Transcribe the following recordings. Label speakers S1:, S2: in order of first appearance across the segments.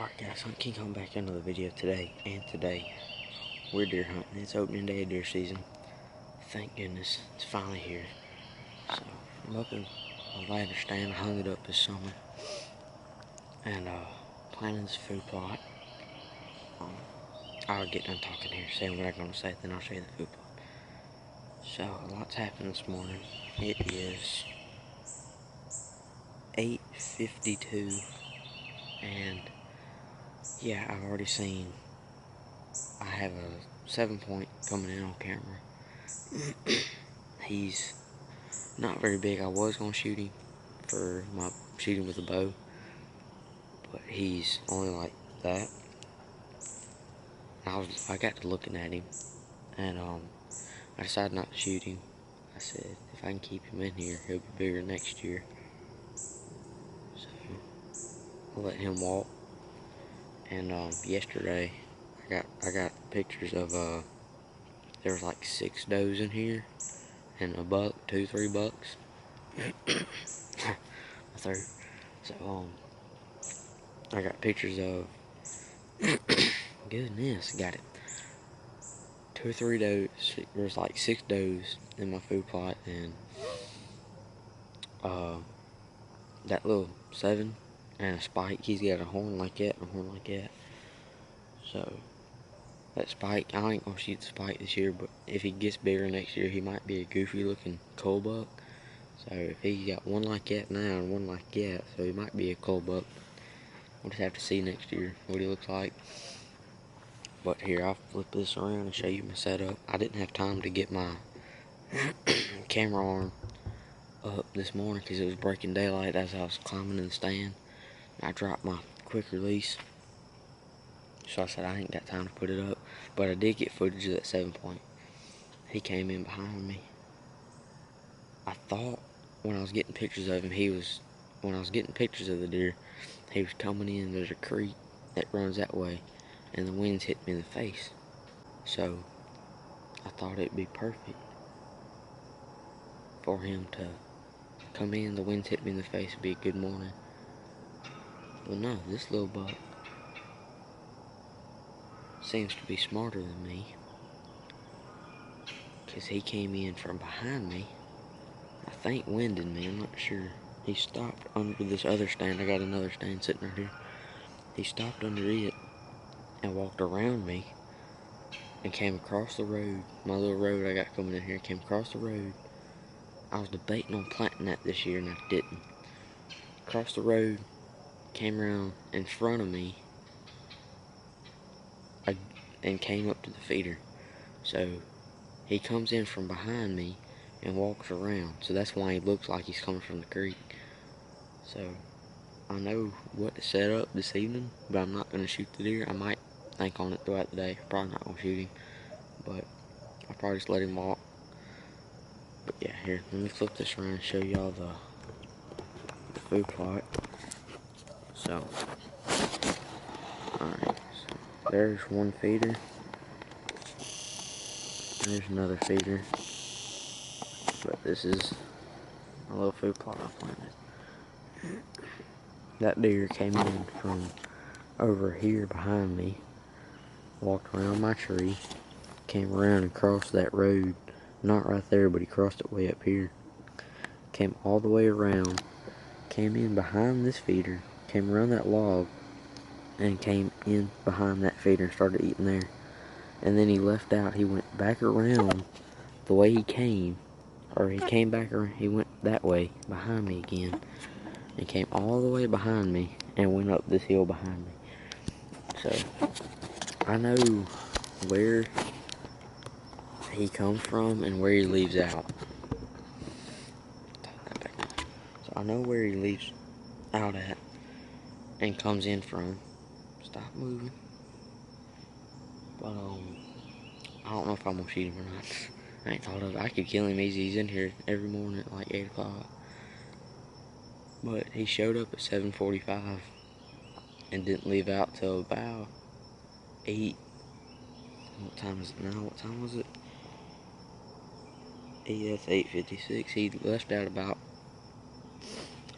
S1: Alright guys, I'm King Kong back into the video today, and today we're deer hunting. It's opening day of deer season. Thank goodness, it's finally here. So, I'm up in a ladder stand. I hung it up this summer. And, planting this food plot. I'll get done talking here, saying what I'm going to say, then I'll show you the food plot. So, a lot's happened this morning. It is 8:52, and yeah, I've already seen, I have a 7-point coming in on camera. He's not very big. I was going to shoot him for my shooting with a bow, but he's only like that. I got to looking at him, and I decided not to shoot him. I said, if I can keep him in here, he'll be bigger next year. So, I'll let him walk. And yesterday, I got pictures of there was like 6 does in here, and a buck, 2-3 bucks. A third. So I got pictures of goodness, got it. 2 or 3 does. There's like 6 does in my food plot, and that little 7 and a spike. He's got a horn like that and a horn like that. So that spike, I ain't gonna shoot the spike this year, but if he gets bigger next year, he might be a goofy looking cull buck. So if he got one like that now and one like that, so he might be a cull buck. We'll just have to see next year what he looks like. But here, I'll flip this around and show you my setup. I didn't have time to get my camera arm up this morning because it was breaking daylight as I was climbing in the stand. I dropped my quick release, so I said I ain't got time to put it up. But I did get footage of that 7-point. He came in behind me. I thought when I was getting pictures of him, when I was getting pictures of the deer, he was coming in. There's a creek that runs that way, and the winds hit me in the face. So I thought it'd be perfect for him to come in. The winds hit me in the face, it'd be a good morning. But no, this little buck seems to be smarter than me, because he came in from behind me. I think winded me, I'm not sure. He stopped under this other stand. I got another stand sitting right here. He stopped under it and walked around me and came across the road. My little road I got coming in here, came across the road. I was debating on planting that this year, and I didn't. Crossed the road, came around in front of me, and came up to the feeder. So he comes in from behind me and walks around. So that's why he looks like he's coming from the creek. So I know what to set up this evening, but I'm not going to shoot the deer. I might think on it throughout the day. Probably not going to shoot him, but I'll probably just let him walk. But yeah, here, let me flip this around and show y'all the food plot. So, alright, so there's one feeder. There's another feeder. But this is a little food plot I planted. That deer came in from over here behind me, walked around my tree, came around and crossed that road. Not right there, but he crossed it way up here. Came all the way around, came in behind this feeder, came around that log, and came in behind that feeder and started eating there. And then he left out. He went back around the way he came, or he came back around, he went that way behind me again, and came all the way behind me and went up this hill behind me. So I know where he comes from and where he leaves out. So I know where he leaves out at and comes in from. Stop moving. But I don't know if I'm gonna shoot him or not. I ain't thought of it. I could kill him easy. He's in here every morning at like 8 o'clock. But he showed up at 7:45 and didn't leave out till about 8. What time is it now? What time was it? That's 8:56. He left out about,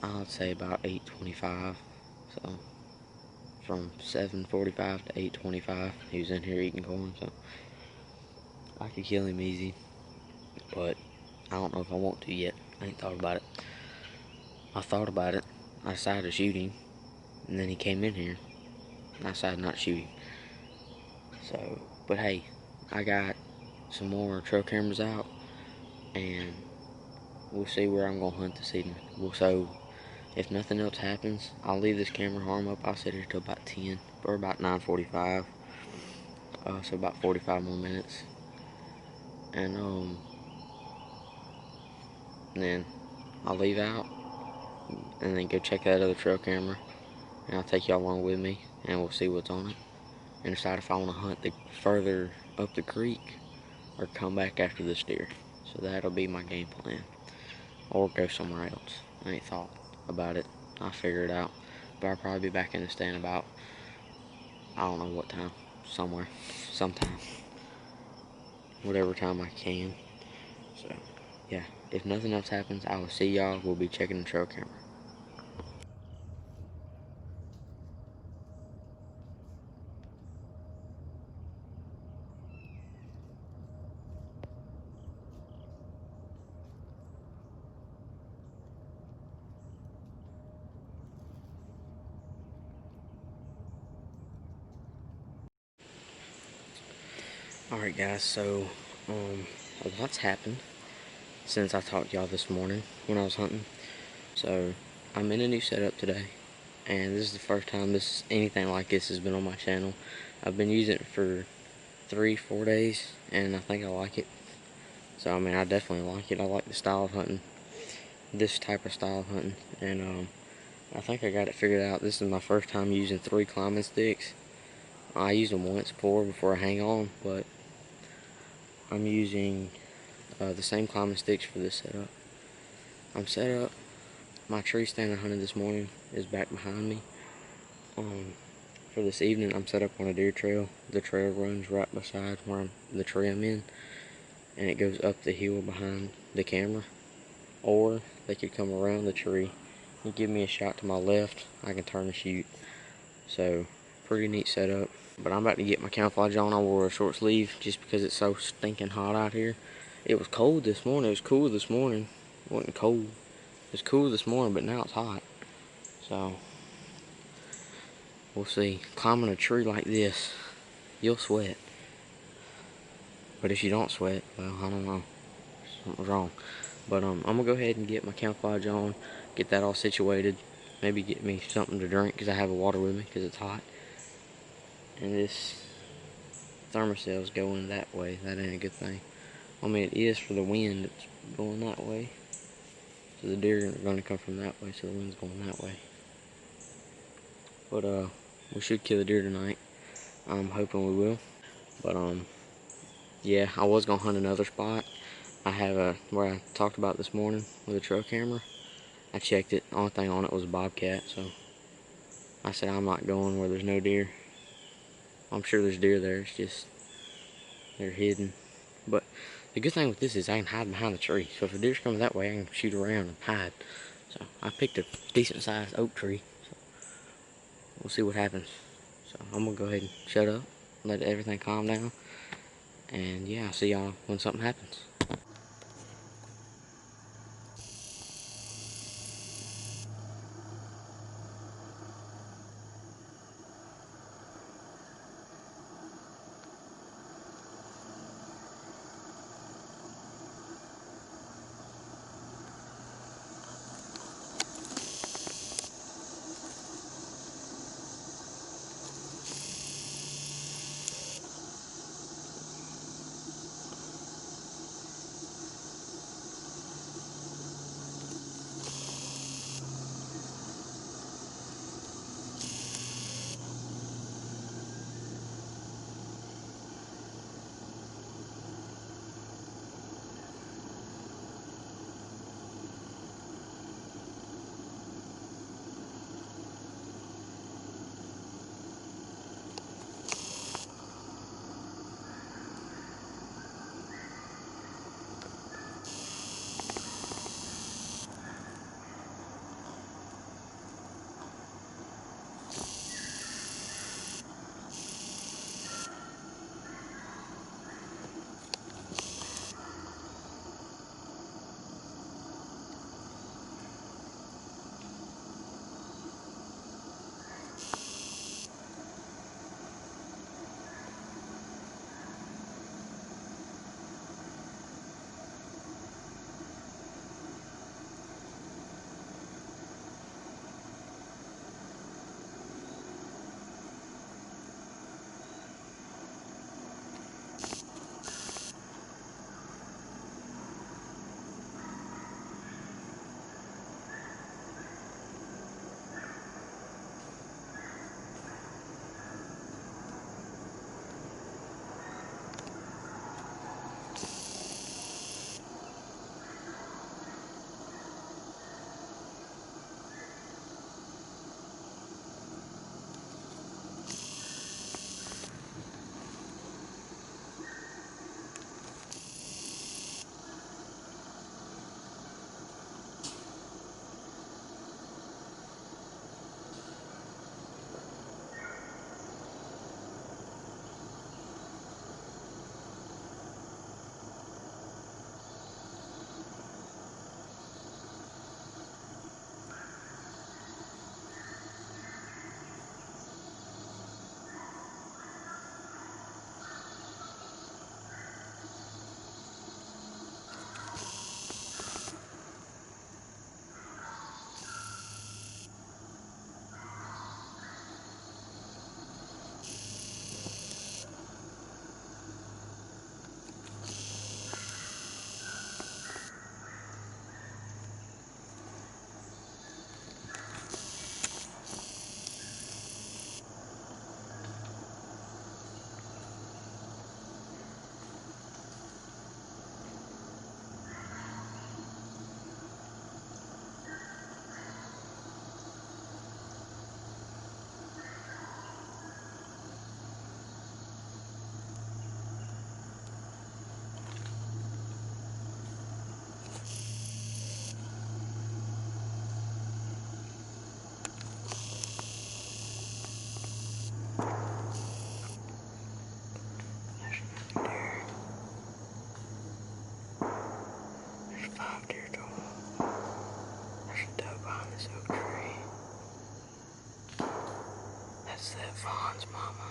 S1: I'd say about 8:25. So from 7:45 to 8:25. He was in here eating corn, so I could kill him easy. But I don't know if I want to yet. I ain't thought about it. I thought about it. I decided to shoot him, and then he came in here, and I decided not to shoot him. So, but hey, I got some more trail cameras out, and we'll see where I'm gonna hunt this evening. So, if nothing else happens, I'll leave this camera arm up. I'll sit here till about 10 or about 9:45. So about 45 more minutes, and then I'll leave out, and then go check that other trail camera, and I'll take y'all along with me, and we'll see what's on it, and decide if I want to hunt further up the creek or come back after this deer. So that'll be my game plan, or go somewhere else. I ain't thought about it. I'll figure it out, but I'll probably be back in the stand about, I don't know what time, sometime, whatever time I can. So yeah, if nothing else happens, I will see y'all. We'll be checking the trail camera. Alright guys, so a lot's happened since I talked to y'all this morning when I was hunting. So I'm in a new setup today, and this is the first time anything like this has been on my channel. I've been using it for 3-4 days, and I think I like it. So I mean, I definitely like it. I like the style of hunting, this type of style of hunting, and I think I got it figured out. This is my first time using 3 climbing sticks. I used them once before I hang on, but I'm using the same climbing sticks for this setup. I'm set up. My tree stand I hunted this morning is back behind me. For this evening, I'm set up on a deer trail. The trail runs right beside the tree I'm in, and it goes up the hill behind the camera. Or they could come around the tree and give me a shot to my left. I can turn and shoot. So, pretty neat setup. But I'm about to get my camouflage on. I wore a short sleeve just because it's so stinking hot out here. It was cold this morning. It was cool this morning. It wasn't cold. It was cool this morning, but now it's hot. So, we'll see. Climbing a tree like this, you'll sweat. But if you don't sweat, well, I don't know. Something's wrong. But I'm gonna go ahead and get my camouflage on, get that all situated. Maybe get me something to drink because I have a water with me because it's hot. And this thermocel's going that way. That ain't a good thing. I mean, it is for the wind. It's going that way. So the deer are going to come from that way, so the wind's going that way. But we should kill the deer tonight. I'm hoping we will. But yeah, I was gonna hunt another spot. I have where I talked about this morning with a trail camera. I checked it. The only thing on it was a bobcat, so I said I'm not going where there's no deer. I'm sure there's deer there. It's just they're hidden. But the good thing with this is I can hide behind the tree. So if a deer's coming that way, I can shoot around and hide. So I picked a decent sized oak tree. So we'll see what happens. So I'm gonna go ahead and shut up, let everything calm down, and yeah, I'll see y'all when something happens. That's that fawn's mama.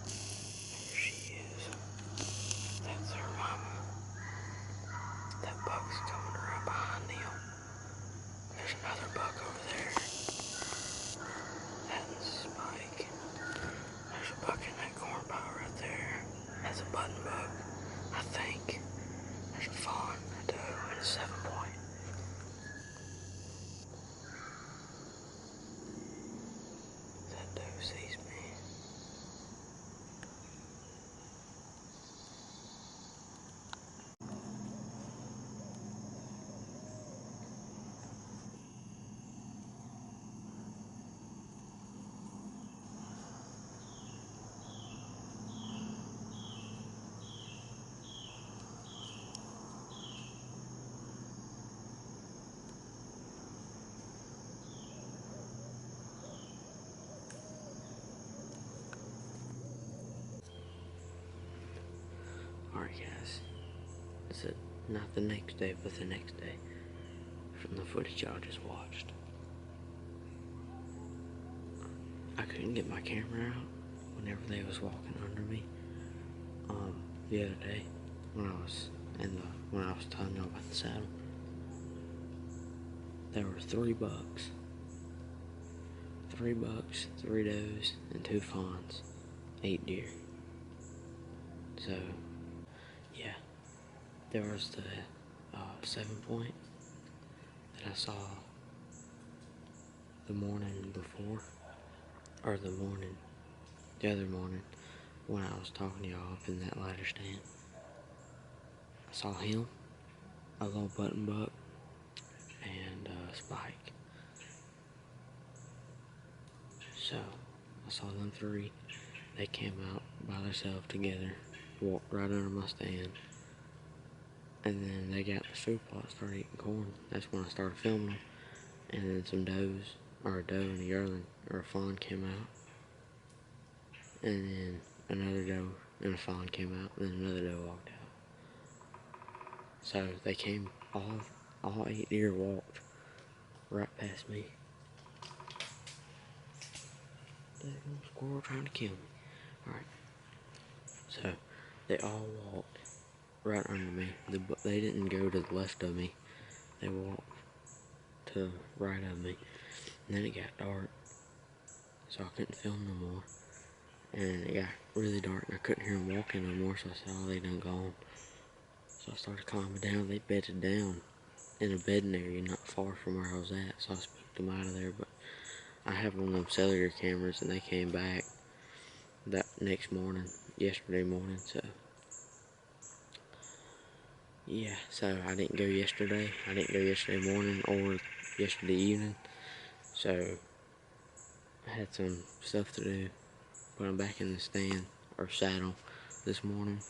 S1: There she is. That's her mama. That buck's coming right behind them. There's another buck over there. That's Spike. There's a buck in that corn pile right there. That's a button buck, I think. There's a fawn, a doe, and a 7-point. That doe sees me. Alright guys, it's not the next day, but the next day, from the footage y'all just watched. I couldn't get my camera out whenever they was walking under me. The other day, when I was telling y'all about the saddle, there were 3 bucks. 3 bucks, 3 does, and 2 fawns, 8 deer. So, yeah, there was the 7-point that I saw the morning before, or the other morning, when I was talking to y'all up in that ladder stand. I saw him, a little button buck, and Spike. So, I saw them 3. They came out by themselves together, walked right under my stand, and then they got the food plot, started eating corn. That's when I started filming them. And then some does, or a doe and a yearling, or a fawn came out. And then another doe and a fawn came out, and then another doe walked out. So they came, all 8 deer walked right past me. There's a squirrel trying to kill me. Alright. So they all walked right under me. They didn't go to the left of me. They walked to the right of me. And then it got dark, so I couldn't film no more. And it got really dark and I couldn't hear them walking no more, so I said, oh, they done gone. So I started calming down. They bedded down in a bedding area not far from where I was at, so I spooked them out of there. But I have one of them cellular cameras, and they came back that next morning, yesterday morning. So yeah, so I didn't go yesterday. I didn't go yesterday morning or yesterday evening. So I had some stuff to do, but I'm back in the stand or saddle this morning.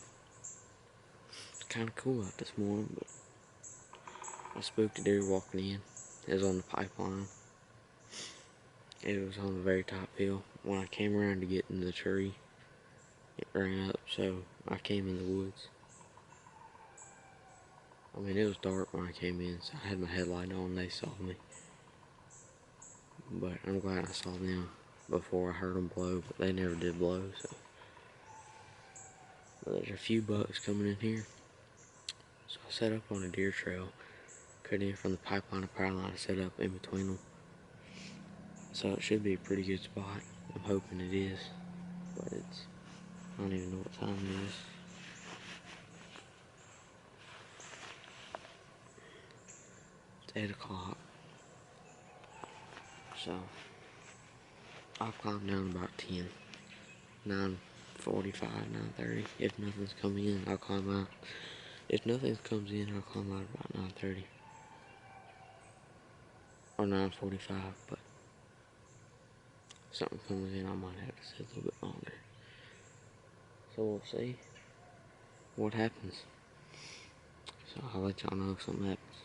S1: It's kind of cool out this morning, but I spooked a deer walking in. It was on the pipeline. It was on the very top hill. When I came around to get in the tree, it ran up, so I came in the woods. I mean, it was dark when I came in, so I had my headlight on. They saw me. But I'm glad I saw them before I heard them blow, but they never did blow, so. But there's a few bucks coming in here. So I set up on a deer trail, cut in from the pipeline to power line, set up in between them. So it should be a pretty good spot. I'm hoping it is, but I don't even know what time it is. It's 8 o'clock. So I'll climb down about 10, 9:45, 9:30. If nothing's coming in, I'll climb out. If nothing comes in, I'll climb out about 9:30 or 9:45. But if something comes in, I might have to sit a little bit longer. So we'll see what happens. So I'll let y'all know if something happens.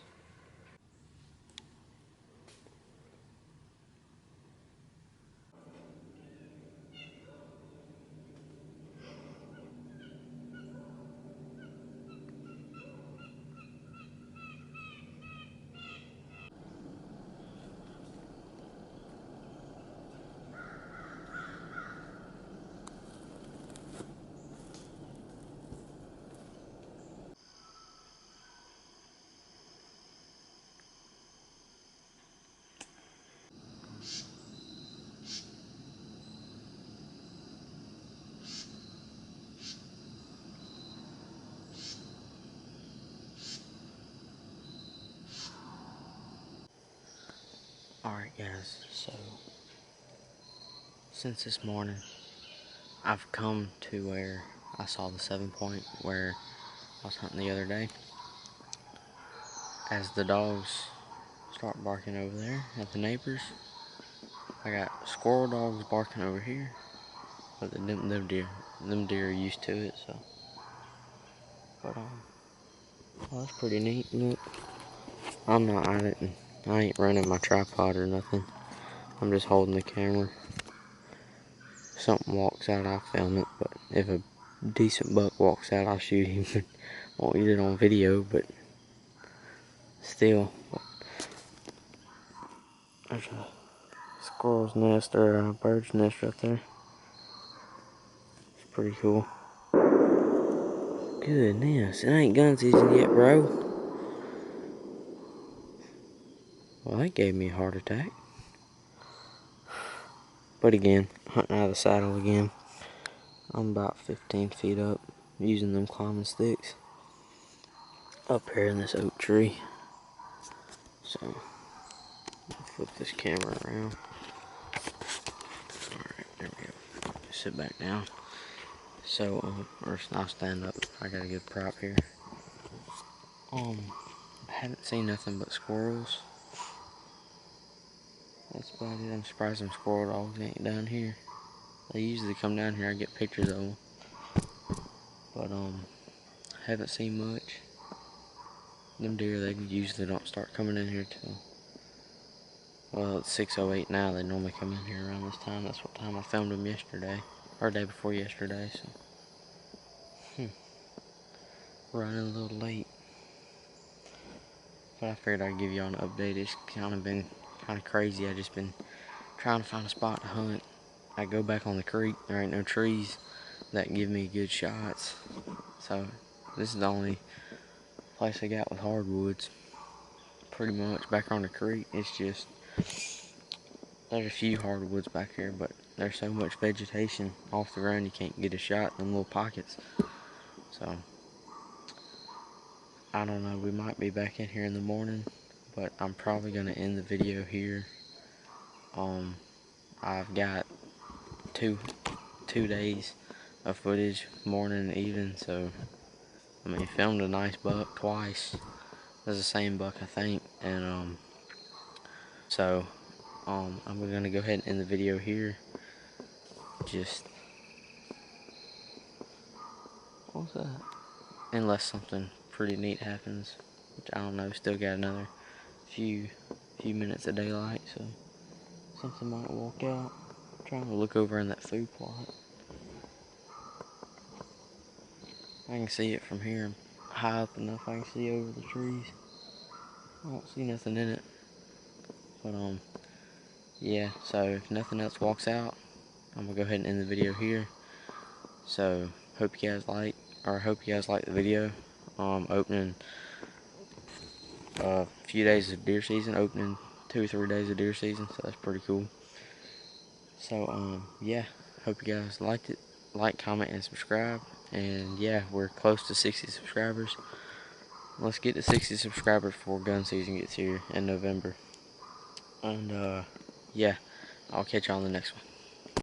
S1: Alright guys, so since this morning I've come to where I saw the 7-point where I was hunting the other day. As the dogs start barking over there at the neighbors, I got squirrel dogs barking over here, but them deer are used to it, so. But oh, that's pretty neat. Look, I ain't running my tripod or nothing. I'm just holding the camera. If something walks out, I'll film it, but if a decent buck walks out, I'll shoot him. Won't get it on video, but still. There's a squirrel's nest or a bird's nest right there. It's pretty cool. Goodness, it ain't gun season yet, bro. Well, that gave me a heart attack. But again, hunting out of the saddle again. I'm about 15 feet up, using them climbing sticks. Up here in this oak tree. So, I'll flip this camera around. Alright, there we go. Sit back down. So, or I'll stand up. I got a good prop here. I haven't seen nothing but squirrels. That's about it. I'm surprised them squirrel dogs ain't down here. They usually come down here, I get pictures of them. But, haven't seen much. Them deer, they usually don't start coming in here till, well, it's 6:08 now. They normally come in here around this time. That's what time I filmed them yesterday, or day before yesterday, so. Running a little late. But I figured I'd give y'all an update. It's kind of been kind of crazy. I just been trying to find a spot to hunt. I go back on the creek. There ain't no trees that give me good shots. So this is the only place I got with hardwoods. Pretty much back on the creek. It's just, there's a few hardwoods back here, but there's so much vegetation off the ground you can't get a shot in them little pockets. So I don't know, we might be back in here in the morning, but I'm probably going to end the video here. I've got two days of footage, morning and evening, so, I mean, filmed a nice buck twice. That's the same buck, I think, and, so, I'm going to go ahead and end the video here. Just, what's that? Unless something pretty neat happens, which I don't know, still got another few minutes of daylight, so something might walk out. I'm trying to look over in that food plot. I can see it from here. I'm high up enough I can see over the trees. I don't see nothing in it. But yeah, so if nothing else walks out, I'm gonna go ahead and end the video here. So hope you guys like the video. Opening a few days of deer season, opening 2 or 3 days of deer season, so that's pretty cool. So yeah, hope you guys liked it. Like, comment, and subscribe. And yeah, we're close to 60 subscribers. Let's get to 60 subscribers before gun season gets here in November. And yeah, I'll catch you on the next one.